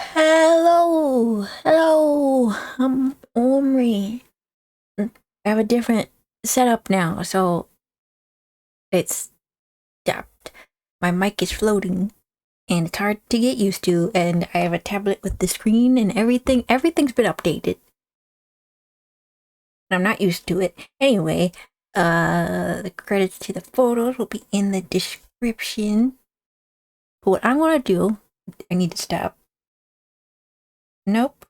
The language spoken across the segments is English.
Hello, I'm Omri. I have a different setup now, so it's yeah, my mic is floating and it's hard to get used to. And I have a tablet with the screen and everything. Everything's been updated. I'm not used to it. Anyway, the credits to the photos will be in the description. But what I'm gonna do, I need to stop. Nope.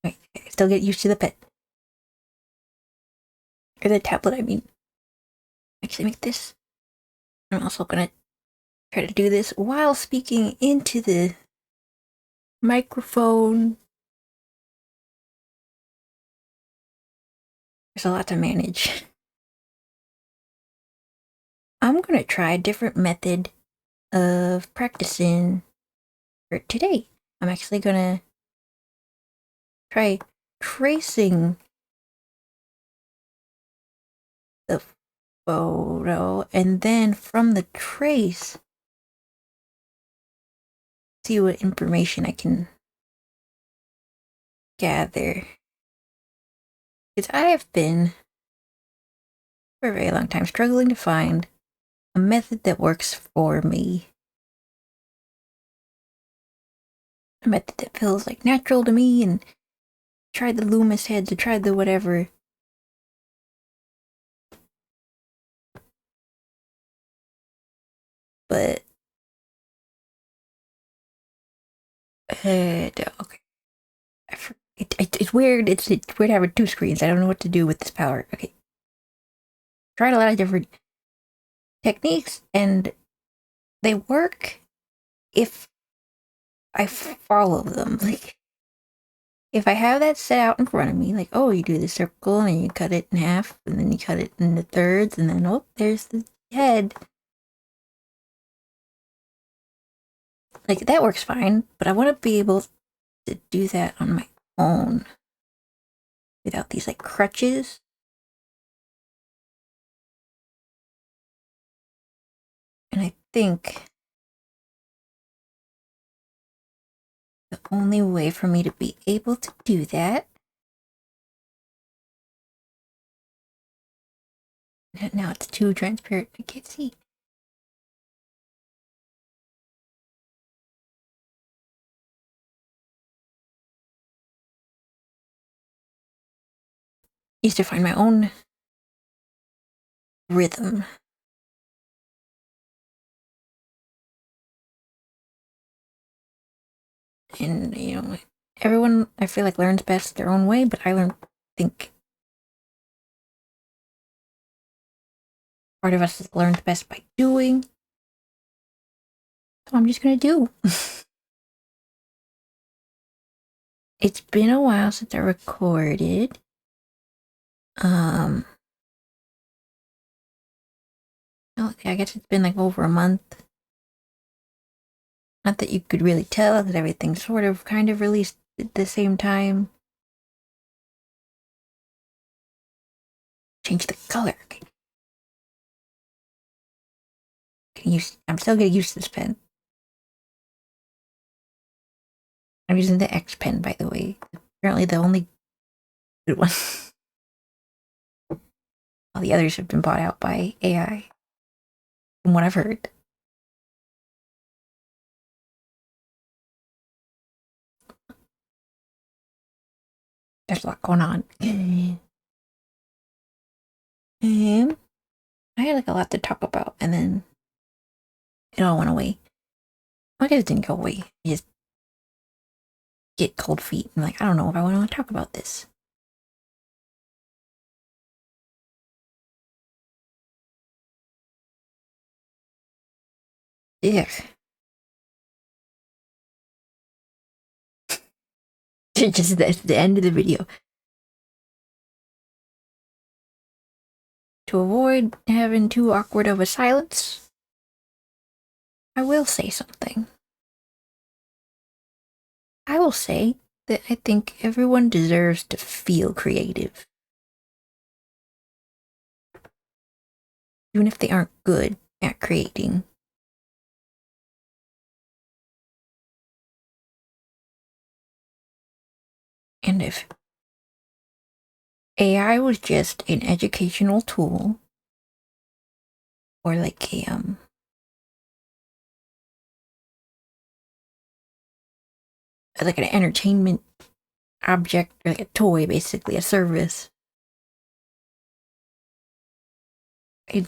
Wait, I still get used to the pet. Or the tablet, I mean. Actually, make this. I'm also gonna try to do this while speaking into the microphone. There's a lot to manage. I'm gonna try a different method of practicing for today. I'm actually gonna try tracing the photo and then from the trace see what information I can gather. Because I have been for a very long time struggling to find a method that works for me. A method that feels like natural to me, and tried the Loomis heads, I tried the whatever. But okay. It's weird. It's weird having two screens. I don't know what to do with this power. Okay. Tried a lot of different techniques and they work if I follow them. Like if I have that set out in front of me, like, oh, you do the circle and you cut it in half and then you cut it into thirds and then oh, there's the head. Like that works fine, but I want to be able to do that on my own without these like crutches. And I think the only way for me to be able to do that. Now it's too transparent. I can't see. Is to find my own rhythm. And, you know, everyone, I feel like, learns best their own way, but I think part of us learns best by doing. So I'm just gonna do. It's been a while since I recorded. I guess it's been like over a month. Not that you could really tell that everything sort of kind of released at the same time. Change the color. Okay. I'm still getting used to this pen. I'm using the X pen, by the way. Apparently the only good one. All the others have been bought out by AI, from what I've heard. There's a lot going on. I had like a lot to talk about, and then it all went away. I guess it didn't go away. I just get cold feet. I'm like, I don't know if I want to talk about this. Yeah. Just that's the end of the video. To avoid having too awkward of a silence, I will say something. I will say that I think everyone deserves to feel creative. Even if they aren't good at creating. And if AI was just an educational tool, or like like an entertainment object, or like a toy, basically a service, I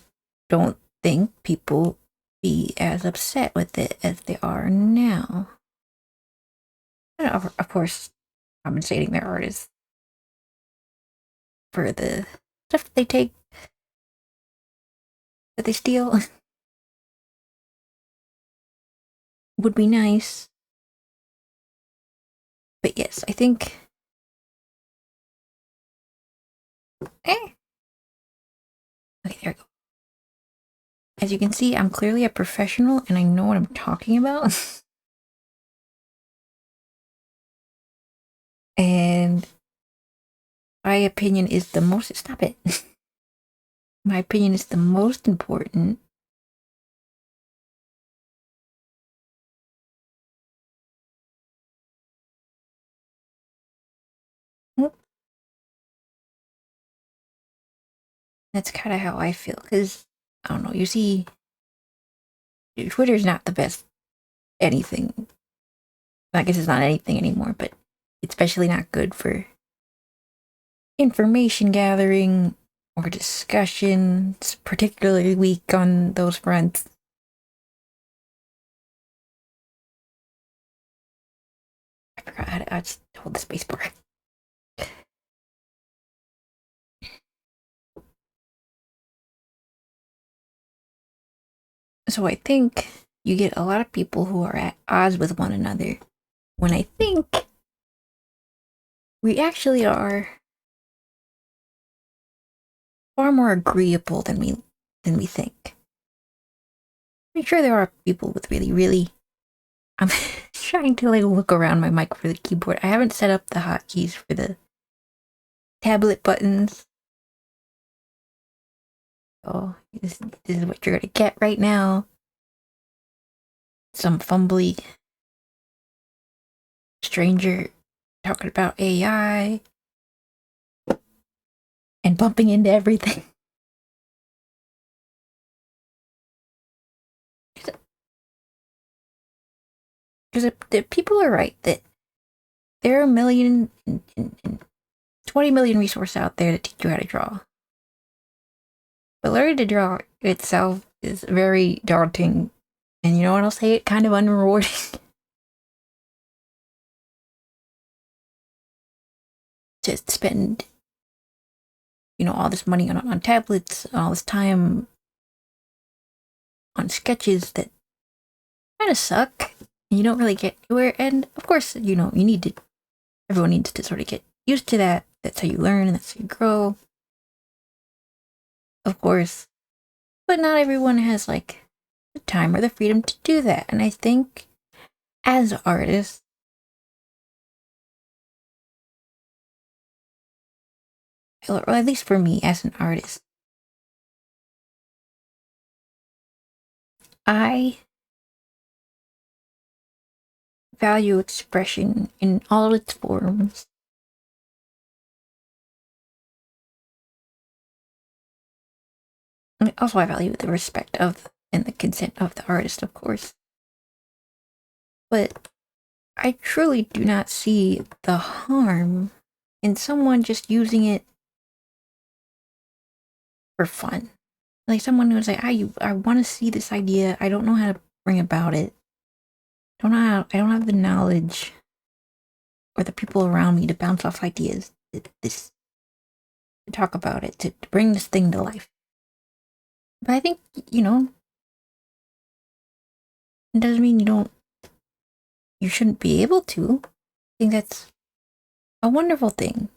don't think people be as upset with it as they are now. And of course, compensating their artists for the stuff that they take, that they steal, would be nice. But yes, I think. Okay, there we go. As you can see, I'm clearly a professional and I know what I'm talking about. And my opinion is the most. Stop it. My opinion is the most important. That's kind of how I feel, because I don't know. You see, Twitter's not the best anything. I guess it's not anything anymore, but it's especially not good for information gathering or discussion. It's particularly weak on those fronts. I forgot how to just hold the space bar. So I think you get a lot of people who are at odds with one another, when I think we actually are far more agreeable than we think. I'm sure there are people with really. I'm trying to like look around my mic for the keyboard. I haven't set up the hotkeys for the tablet buttons. Oh, this is what you're gonna get right now. Some fumbly stranger talking about AI and bumping into everything. Because the people are right that there are 20 million resources out there that teach you how to draw. But learning to draw itself is very daunting. And you know what I'll say? It kind of unrewarding. To spend, all this money on tablets, all this time on sketches that kind of suck. And you don't really get anywhere. And of course, everyone needs to sort of get used to that. That's how you learn and that's how you grow. Of course. But not everyone has like the time or the freedom to do that. And I think as artists, or at least for me as an artist, I value expression in all its forms. And also, I value the respect of and the consent of the artist, of course. But I truly do not see the harm in someone just using it for fun. Like someone who's like, I want to see this idea. I don't know how to bring about it. I don't have the knowledge or the people around me to bounce off ideas. To talk about it, to bring this thing to life. But I think, it doesn't mean you shouldn't be able to. I think that's a wonderful thing.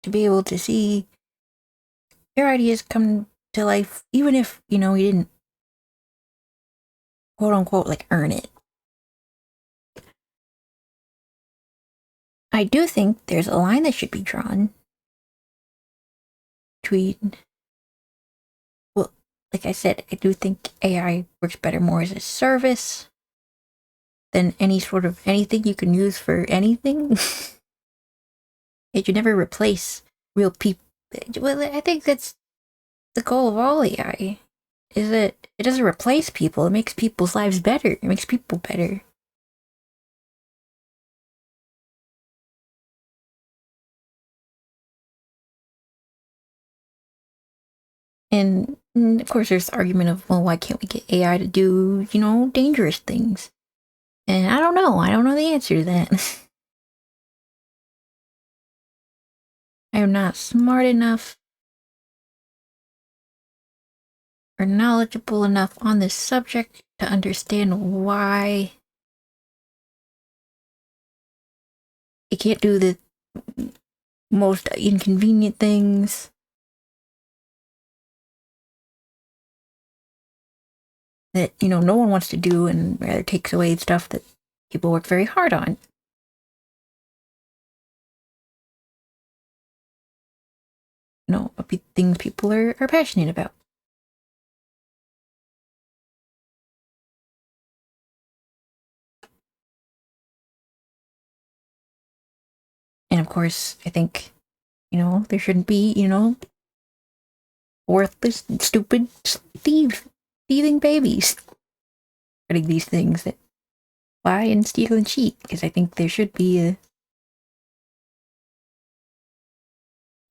To be able to see your ideas come to life, even if, you didn't, quote unquote, like earn it. I do think there's a line that should be drawn between, well, like I said, I do think AI works better more as a service than any sort of anything you can use for anything. It should never replace real people. Well, I think that's the goal of all AI, is that it doesn't replace people. It makes people's lives better. It makes people better. And of course, there's the argument of, well, why can't we get AI to do, dangerous things? And I don't know. I don't know the answer to that. I am not smart enough or knowledgeable enough on this subject to understand why it can't do the most inconvenient things that, no one wants to do, and rather takes away stuff that people work very hard on. Things people are passionate about. And of course, I think, there shouldn't be, worthless, stupid, thieving babies getting these things that lie and steal and cheat, because I think there should be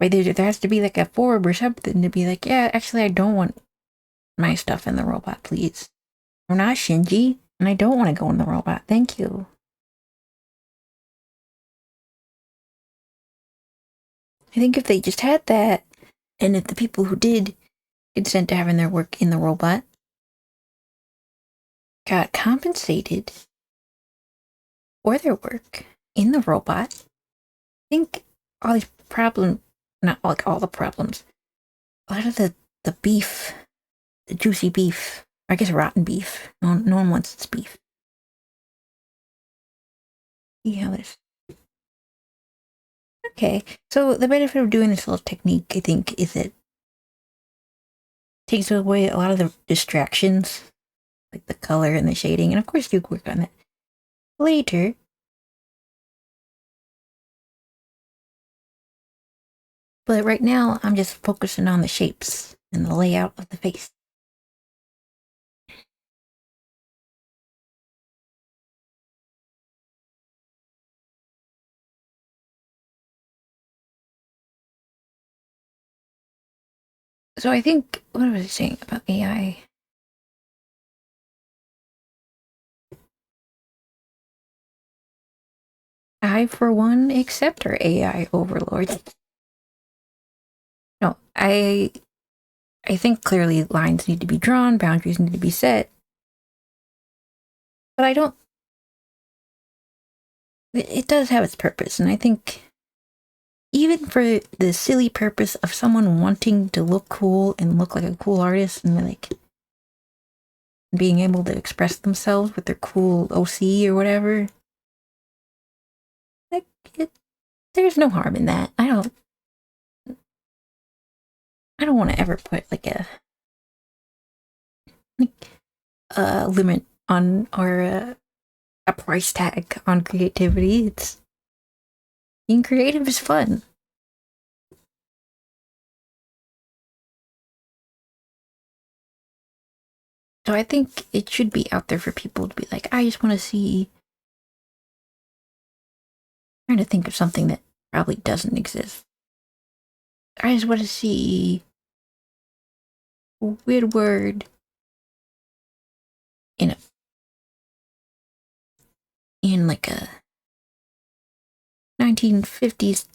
there has to be like a form or something to be like, yeah, actually, I don't want my stuff in the robot, please. I'm not Shinji, and I don't want to go in the robot. Thank you. I think if they just had that, and if the people who did consent to having their work in the robot got compensated for their work in the robot, I think all these problems, not like all the problems, a lot of the beef, the juicy beef, I guess rotten beef, no one wants this beef. See how this. Okay, so the benefit of doing this little technique, I think, is it takes away a lot of the distractions, like the color and the shading, and of course you work on that later. But right now, I'm just focusing on the shapes and the layout of the face. So I think, what was I saying about AI? I, for one, accept our AI overlords. No, I think clearly lines need to be drawn, boundaries need to be set. But I don't. It does have its purpose, and I think even for the silly purpose of someone wanting to look cool and look like a cool artist and like being able to express themselves with their cool OC or whatever, like there's no harm in that. I don't want to ever put like a limit on or a price tag on creativity. It's being creative is fun. So I think it should be out there for people to be like, I just want to see. I'm trying to think of something that probably doesn't exist. I just want to see Squidward in like a 1950s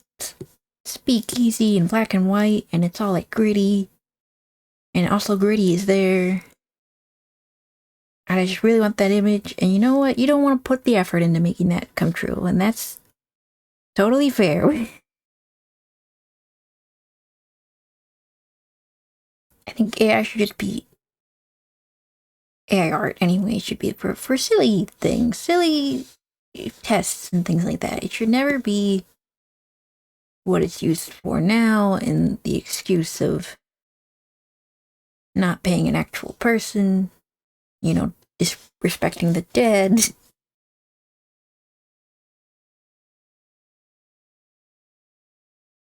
speakeasy in black and white, and it's all like gritty, and also gritty is there. And I just really want that image, and you know what? You don't want to put the effort into making that come true, and that's totally fair. I think AI should just be AI art anyway. Should be for silly things, silly tests and things like that. It should never be what it's used for now, and the excuse of not paying an actual person, disrespecting the dead.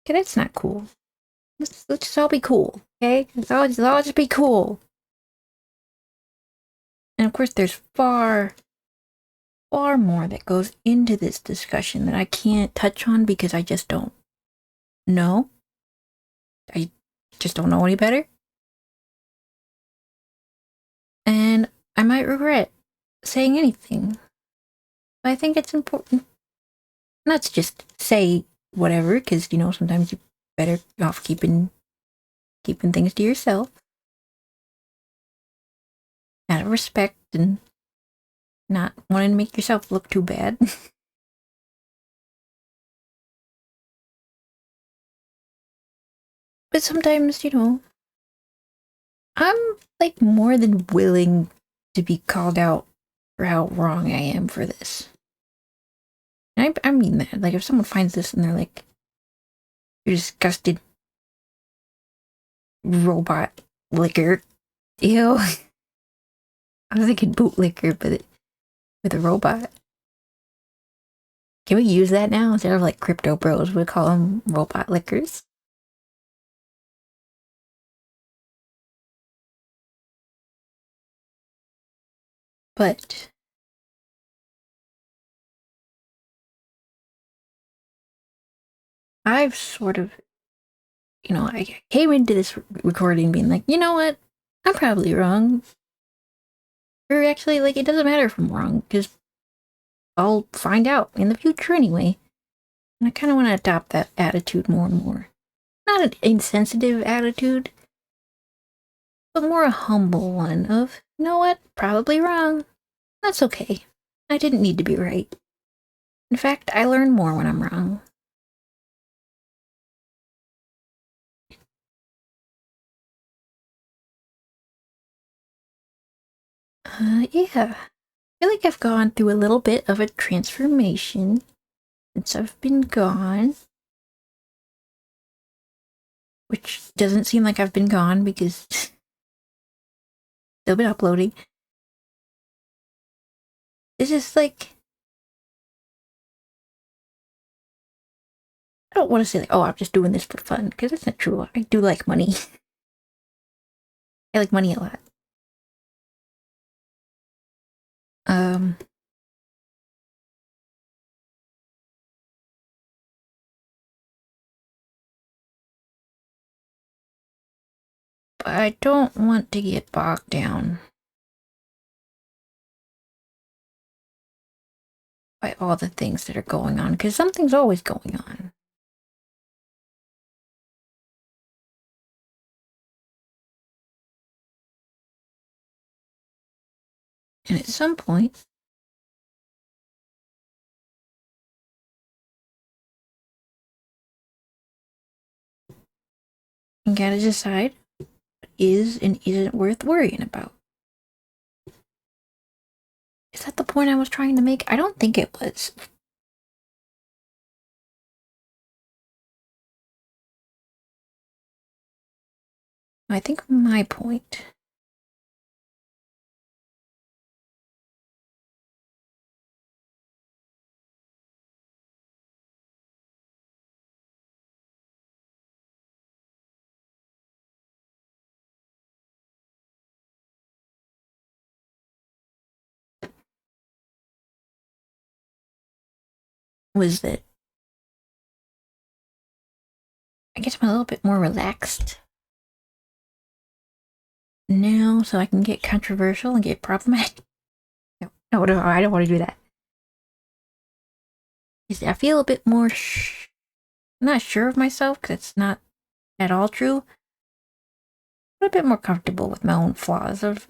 Okay, that's not cool. Let's just all be cool, okay? Let's all just be cool. And of course, there's far more that goes into this discussion that I can't touch on because I just don't know. I just don't know any better. And I might regret saying anything. But I think it's important not to just say whatever, because, you know, sometimes you're better off keeping things to yourself out of respect and not wanting to make yourself look too bad. But sometimes, you know, I'm like more than willing to be called out for how wrong I am for this. And I mean that. Like, if someone finds this and they're like, "You're disgusted robot liquor," ew. I was thinking bootlicker, but with a robot. Can we use that now instead of like crypto bros? We call them robot lickers. But I've sort of, you know, I came into this recording being like, you know what? I'm probably wrong. Or actually, like, it doesn't matter if I'm wrong, because I'll find out in the future anyway. And I kind of want to adopt that attitude more and more. Not an insensitive attitude, but more a humble one of, you know what? Probably wrong. That's okay. I didn't need to be right. In fact, I learn more when I'm wrong. Yeah. I feel like I've gone through a little bit of a transformation since I've been gone. Which doesn't seem like I've been gone because still been uploading. It's just like, I don't want to say like, oh, I'm just doing this for fun, because that's not true. I do like money. I like money a lot. Um, but I don't want to get bogged down by all the things that are going on, because something's always going on. And at some point, you gotta decide what is and isn't worth worrying about. Is that the point I was trying to make? I don't think it was. I think my point was that I guess I'm a little bit more relaxed now, so I can get controversial and get problematic. No, I don't want to do that. I feel a bit more not sure of myself, because it's not at all true, but a bit more comfortable with my own flaws of,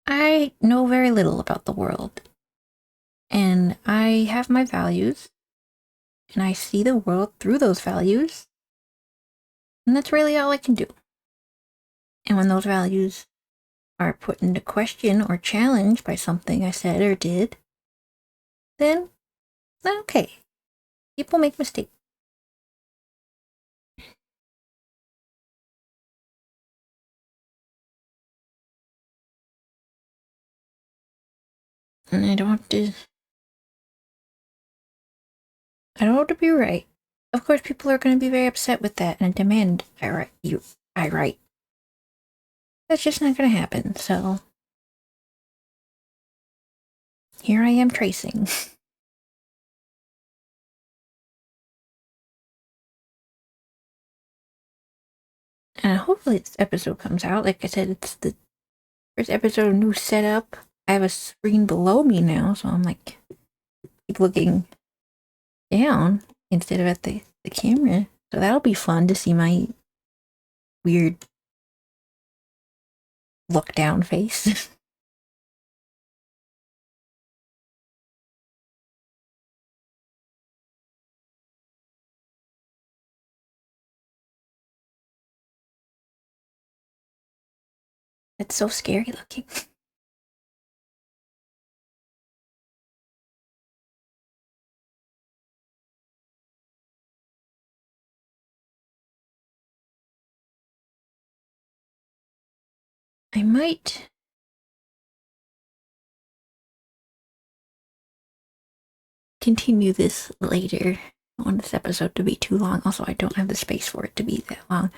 I know very little about the world, and I have my values, and I see the world through those values, and that's really all I can do. And when those values are put into question or challenged by something I said or did, then okay, people make mistakes. And I don't have to be right, of course, people are going to be very upset with that and demand I write. That's just not going to happen, so here I am tracing. And hopefully this episode comes out. Like I said, it's the first episode of new setup. I have a screen below me now, so I'm like keep looking down instead of at the camera. So that'll be fun to see my weird look down face. It's so scary looking. I might continue this later. I don't want this episode to be too long. Also, I don't have the space for it to be that long.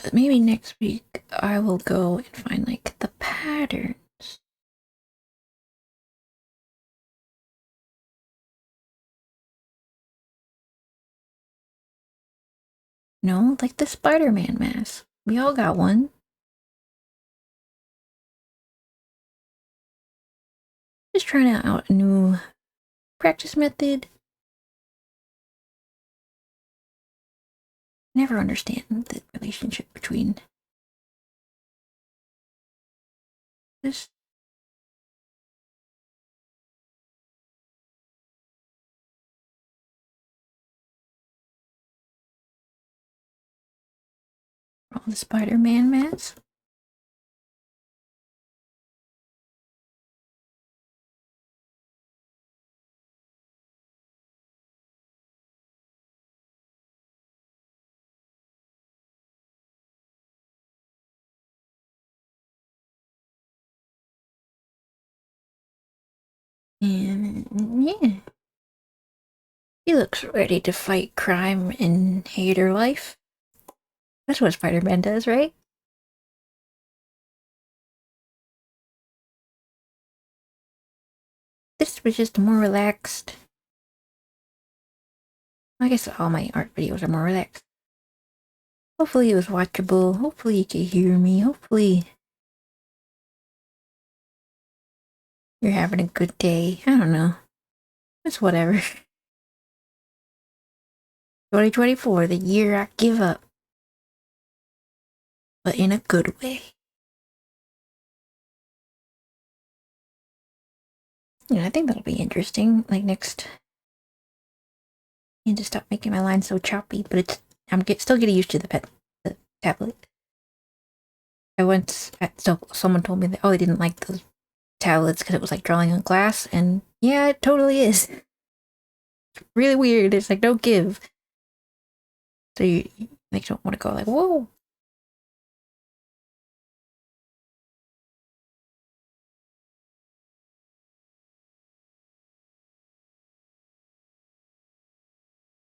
But maybe next week I will go and find like the patterns. No, like the Spider-Man mask. We all got one. Just trying out a new practice method. Never understand the relationship between this. All the Spider-Man masks. And yeah. He looks ready to fight crime and hater life. That's what Spider-Man does, right? This was just more relaxed. I guess all my art videos are more relaxed. Hopefully it was watchable. Hopefully you can hear me. Hopefully you're having a good day. I don't know. It's whatever. 2024, the year I give up. But in a good way. Yeah, I think that'll be interesting. Like next, I need to stop making my lines so choppy, but I'm still getting used to the tablet. Someone told me that they didn't like those tablets because it was like drawing on glass, and yeah, it totally is. It's really weird. It's like don't give. So you like don't want to go like whoa.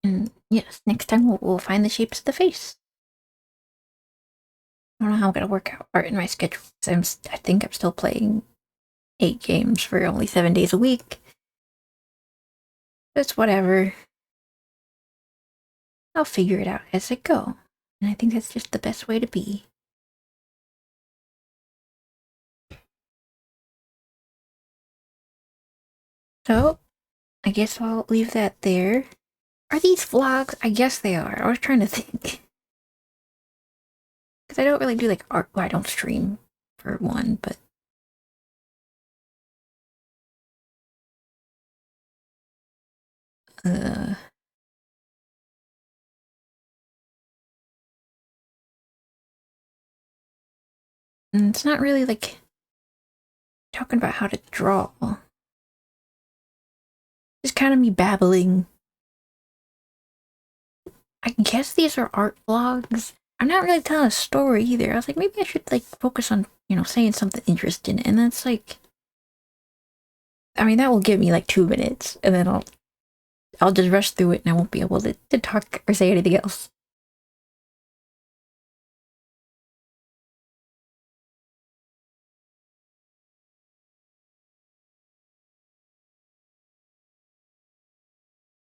And yes, next time we'll find the shapes of the face. I don't know how I'm gonna work out art in my schedule. I think I'm still playing 8 games for only 7 days a week. It's whatever. I'll figure it out as I go. And I think that's just the best way to be. So, I guess I'll leave that there. Are these vlogs? I guess they are. I was trying to think. Because I don't really do like art. Well, I don't stream for one, but. And it's not really like talking about how to draw. Just kind of me babbling. I guess these are art vlogs. I'm not really telling a story either. I was like, maybe I should like focus on, you know, saying something interesting. And that's like, I mean, that will give me like 2 minutes, and then I'll just rush through it, and I won't be able to talk or say anything else.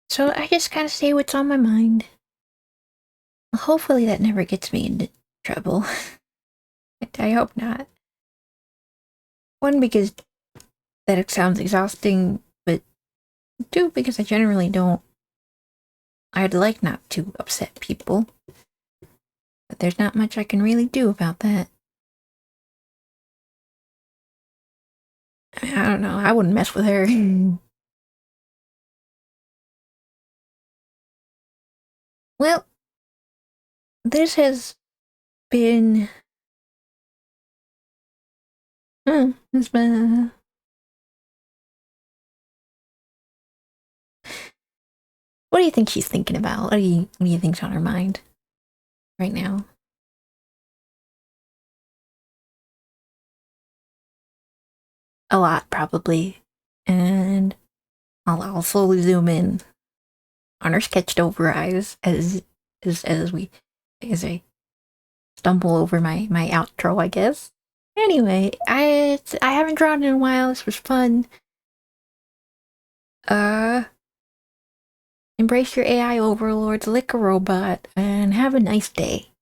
So I just kind of say what's on my mind. Hopefully that never gets me into trouble. I hope not. One, because that it sounds exhausting, but two, because I generally don't. I'd like not to upset people, but there's not much I can really do about that. I don't know. I wouldn't mess with her. Well, this has been. It's been. What do you think she's thinking about? What do you think's on her mind right now? A lot, probably. And I'll slowly zoom in on her sketched over eyes as I stumble over my outro, I guess. Anyway, I haven't drawn in a while. This was fun. Uh, embrace your AI overlords, lick a robot, and have a nice day.